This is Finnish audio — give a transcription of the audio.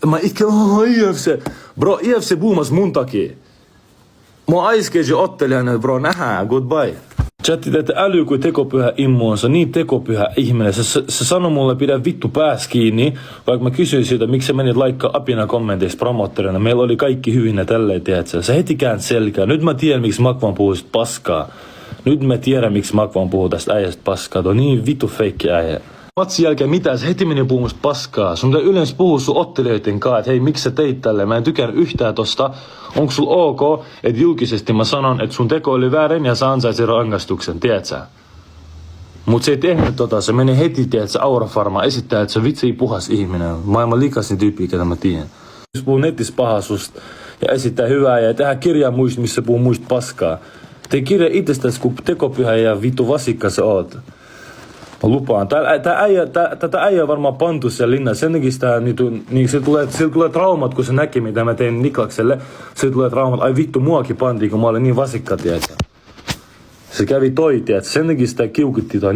Mä itken, IFC. Bro, IFC buumas mun takia. Mä oon Ice Cagein ottelijana, bro, nähdään, goodbye. Chatti, että äly kuin tekopyhä immuunsa, niin tekopyhä ihminen. Se sanoi mulle, pidä vittu pääs kiinni, vaikka mä kysyin siitä, miksi sä menit laikkaa apina kommenteissa promotterina. Meillä oli kaikki hyvin ja tälleen, tiedätkö. Sä heti kääntä selkää. Nyt mä tiedän, miksi Makvan puhuu sit paskaa. Nyt mä tiedän, miksi Makvan puhuu tästä äijästä paskaa. Tuo on niin vittu feikki äijä. Matsin jälkeen mitään, sä heti meni puhumasta paskaa. Sun pitää yleensä puhua sun ottelijoiden kanssa, että hei, miksi sä teit tälleen? Mä en tykännyt yhtään tosta. Onko sul ok, että julkisesti mä sanon, että sun teko oli väärin ja sä ansaisit rangaistuksen, tiedät sä? Mut se ei tehnyt se meni heti, tiedät sä, Aura Pharma esittää, että se vitsi puhas ihminen. Maailman likasin tyyppi, ketä mä tiedän. Jos puhuu netissä pahasusta ja esittää hyvää ja tehdään kirjaa muista, missä puhuu muista paskaa. Tee kirja itsestäsi, kun tekopyhä ja vittu vasikka sä oot. Mä lupaan. Tätä äijä on varmaan pantu siellä linnassa. Sen takia sitä, niin sillä tulee traumat, kun se näki, mitä mä tein Niklakselle. Sillä tulee traumat. Ai vittu, muakin pantiin, kun mä olin niin vasikka, tiedätkö. Se kävi toi, tiedätkö. Sen takia sitä kiukutti toi.